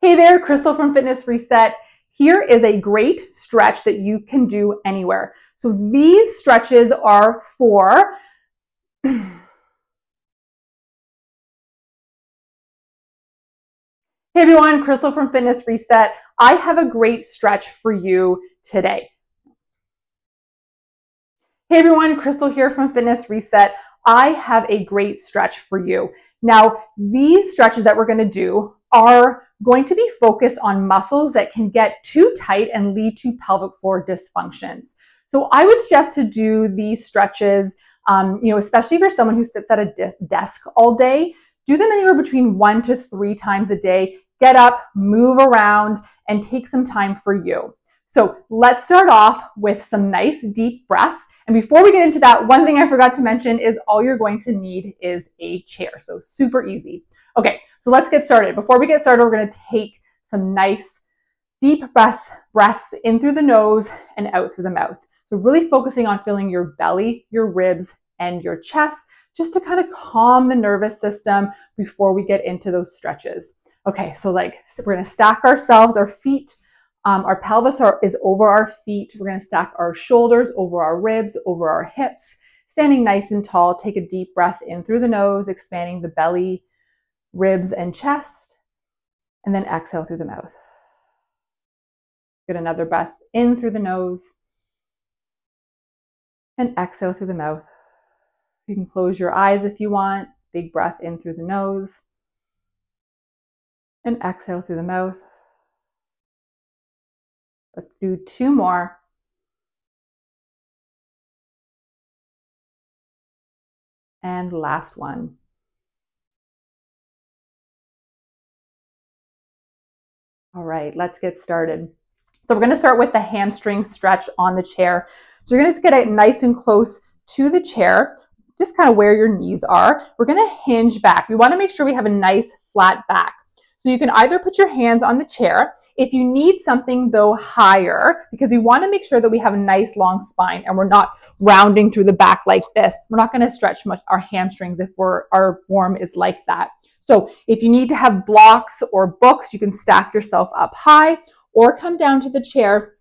Hey there, Crystal from Fitness Reset. Here is a great stretch that you can do anywhere. So these stretches are for Hey everyone, Crystal from Fitness Reset. I have a great stretch for you today. Hey everyone, Crystal here from Fitness Reset. I have a great stretch for you. Now, these stretches that we're going to do are going to be focused on muscles that can get too tight and lead to pelvic floor dysfunctions. So I would suggest to do these stretches, especially if you're someone who sits at a desk all day, do them anywhere between 1 to 3 times a day. Get up, move around, and take some time for you. So let's start off with some nice deep breaths. And before we get into that, one thing I forgot to mention is all you're going to need is a chair. So super easy. Okay, so let's get started. Before we get started, we're going to take some nice deep breaths in through the nose and out through the mouth. So really focusing on filling your belly, your ribs, and your chest, just to kind of calm the nervous system before we get into those stretches. Okay, so we're going to stack ourselves, our feet. Our pelvis is over our feet. We're going to stack our shoulders over our ribs, over our hips, standing nice and tall. Take a deep breath in through the nose, expanding the belly, ribs, and chest, and then exhale through the mouth. Get another breath in through the nose and exhale through the mouth. You can close your eyes if you want. Big breath in through the nose and exhale through the mouth. Let's do 2 more. And last one. All right, let's get started. So we're going to start with the hamstring stretch on the chair. So you're going to get it nice and close to the chair, just kind of where your knees are. We're going to hinge back. We want to make sure we have a nice flat back. So you can either put your hands on the chair. If you need something though higher, because we want to make sure that we have a nice long spine and we're not rounding through the back like this. We're not going to stretch much our hamstrings if our form is like that. So if you need to have blocks or books, you can stack yourself up high or come down to the chair.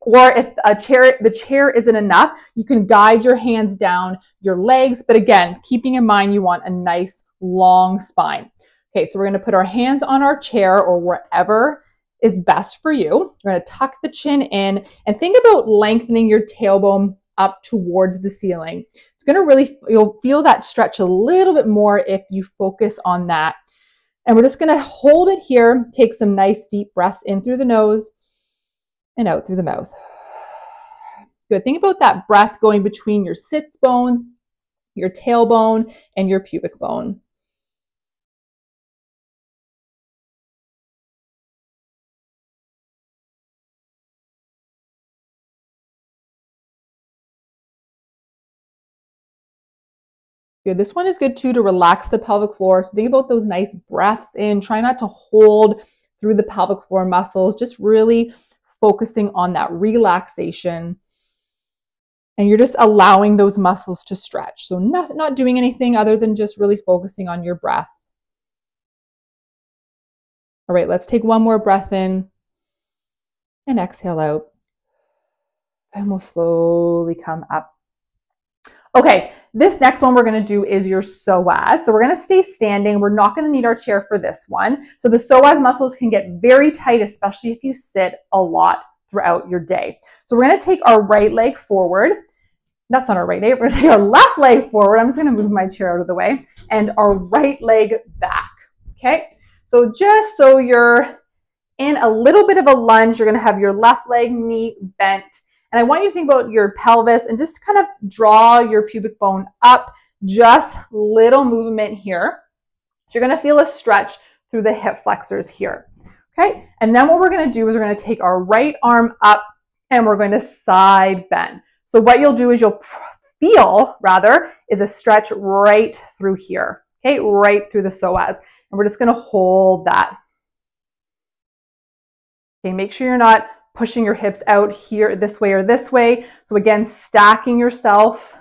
Or if the chair isn't enough, you can guide your hands down your legs. But again, keeping in mind you want a nice long spine. Okay, so we're going to put our hands on our chair or wherever is best for you. We're going to tuck the chin in and think about lengthening your tailbone up towards the ceiling. It's going to really, you'll feel that stretch a little bit more if you focus on that. And we're just going to hold it here. Take some nice deep breaths in through the nose and out through the mouth. Good. Think about that breath going between your sits bones, your tailbone, and your pubic bone. Good. This one is good too to relax the pelvic floor. So think about those nice breaths in. Try not to hold through the pelvic floor muscles, just really focusing on that relaxation. And you're just allowing those muscles to stretch. So not doing anything other than just really focusing on your breath. All right, let's take one more breath in and exhale out. And we'll slowly come up. Okay, this next one we're going to do is your psoas. So we're going to stay standing. We're not going to need our chair for this one. So the psoas muscles can get very tight, especially if you sit a lot throughout your day. So we're going to take our right leg forward. That's not our right leg. We're going to take our left leg forward. I'm just going to move my chair out of the way. And our right leg back. Okay, so just so you're in a little bit of a lunge, you're going to have your left leg knee bent. And I want you to think about your pelvis and just kind of draw your pubic bone up, just little movement here. So you're going to feel a stretch through the hip flexors here. Okay. And then what we're going to do is we're going to take our right arm up and we're going to side bend. So what you'll do is you'll feel is a stretch right through here. Okay. Right through the psoas. And we're just going to hold that. Okay. Make sure you're not pushing your hips out here this way or this way. So again, stacking yourself.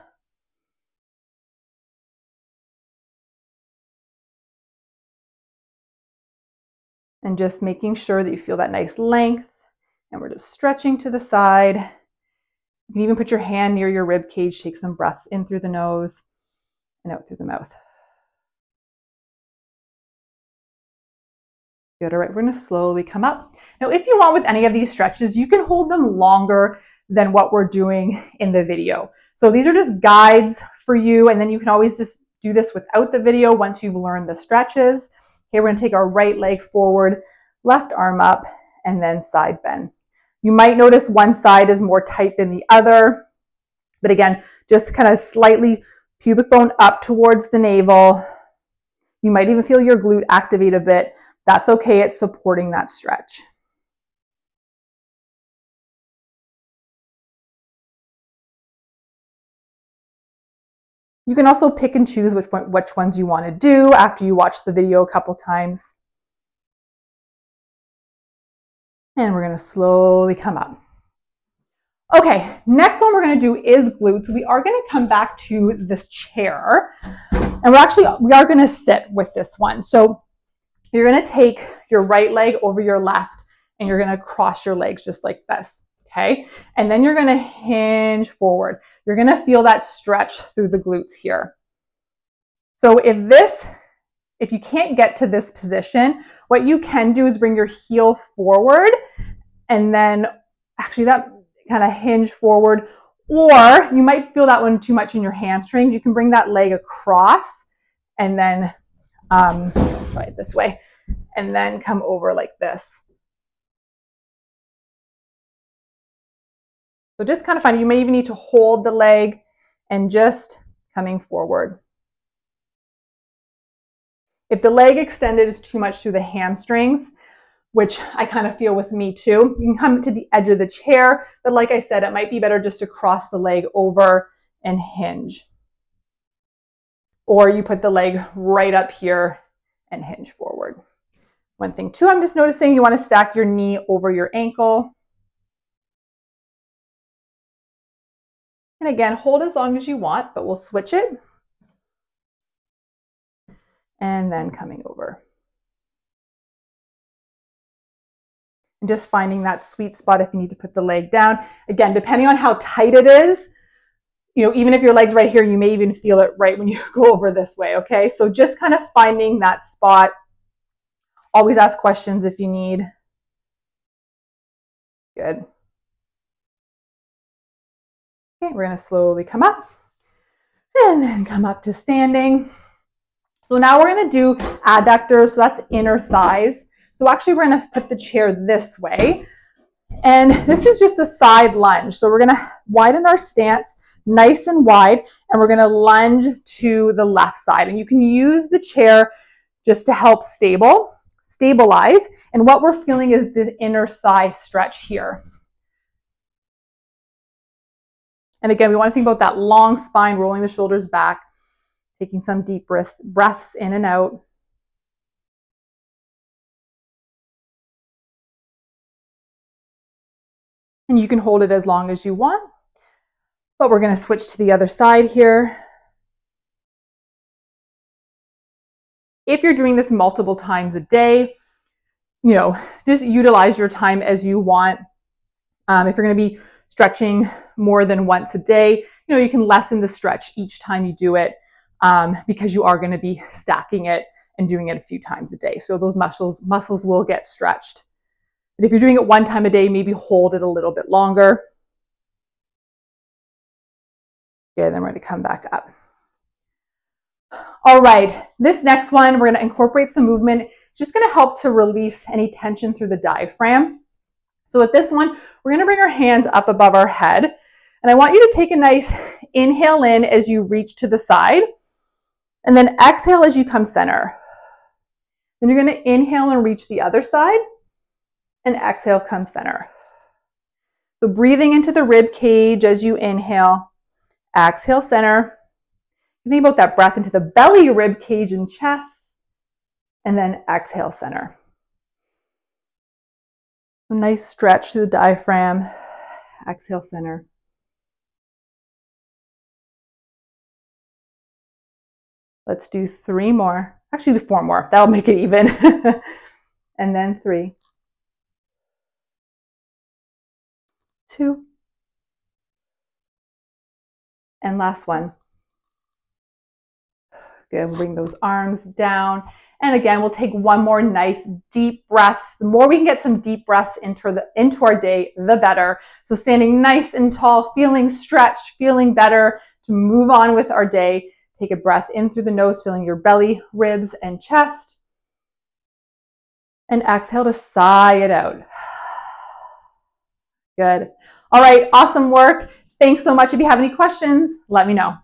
And just making sure that you feel that nice length. And we're just stretching to the side. You can even put your hand near your rib cage, take some breaths in through the nose and out through the mouth. Good. All right, we're going to slowly come up. Now, if you want with any of these stretches, you can hold them longer than what we're doing in the video. So these are just guides for you, and then you can always just do this without the video once you've learned the stretches. Okay, we're going to take our right leg forward, left arm up, and then side bend. You might notice one side is more tight than the other, but again, just kind of slightly pubic bone up towards the navel. You might even feel your glute activate a bit. That's okay, it's supporting that stretch. You can also pick and choose which ones you want to do after you watch the video a couple times. And we're going to slowly come up. Okay, next one we're going to do is glutes. We are going to come back to this chair, and we are going to sit with this one. So you're going to take your right leg over your left, and you're going to cross your legs just like this. Okay, and then you're going to hinge forward. You're going to feel that stretch through the glutes here. So if you can't get to this position, what you can do is bring your heel forward, and then actually that kind of hinge forward, or you might feel that one too much in your hamstrings. You can bring that leg across and then try it this way, and then come over like this. So just kind of find, you may even need to hold the leg and just coming forward. If the leg extended is too much through the hamstrings, which I kind of feel with me too, you can come to the edge of the chair, but like I said, it might be better just to cross the leg over and hinge. Or you put the leg right up here and hinge forward. One thing too, I'm just noticing you want to stack your knee over your ankle. And again, hold as long as you want, but we'll switch it. And then coming over. And just finding that sweet spot if you need to put the leg down. Again, depending on how tight it is, you know, even if your leg's right here, you may even feel it right when you go over this way, okay? So just kind of finding that spot. Always ask questions if you need. Good. Okay, we're going to slowly come up and then come up to standing. So now we're going to do adductors, so that's inner thighs. So actually we're going to put the chair this way, and this is just a side lunge. So we're going to widen our stance nice and wide, and we're going to lunge to the left side. And you can use the chair just to help stabilize. And what we're feeling is the inner thigh stretch here. And again, we want to think about that long spine, rolling the shoulders back, taking some deep breaths in and out. And you can hold it as long as you want, but we're going to switch to the other side here. If you're doing this multiple times a day, you know, just utilize your time as you want. If you're going to be stretching more than once a day, you know, you can lessen the stretch each time you do it, because you are going to be stacking it and doing it a few times a day. So those muscles will get stretched. But if you're doing it one time a day, maybe hold it a little bit longer. Okay, then we're going to come back up. All right, this next one, we're going to incorporate some movement. It's just going to help to release any tension through the diaphragm. So with this one, we're going to bring our hands up above our head. And I want you to take a nice inhale in as you reach to the side. And then exhale as you come center. Then you're going to inhale and reach the other side. And exhale, come center. So breathing into the rib cage as you inhale. Exhale, center. Think about that breath into the belly, rib cage, and chest. And then exhale, center. A nice stretch through the diaphragm. Exhale, center. Let's do 3 more. Actually, do 4 more. That'll make it even. and then 3, 2, and last one. Good, we'll bring those arms down. And again, we'll take one more nice deep breath. The more we can get some deep breaths into our day, the better. So standing nice and tall, feeling stretched, feeling better to move on with our day. Take a breath in through the nose, feeling your belly, ribs, and chest. And exhale to sigh it out. Good. All right, awesome work. Thanks so much. If you have any questions, let me know.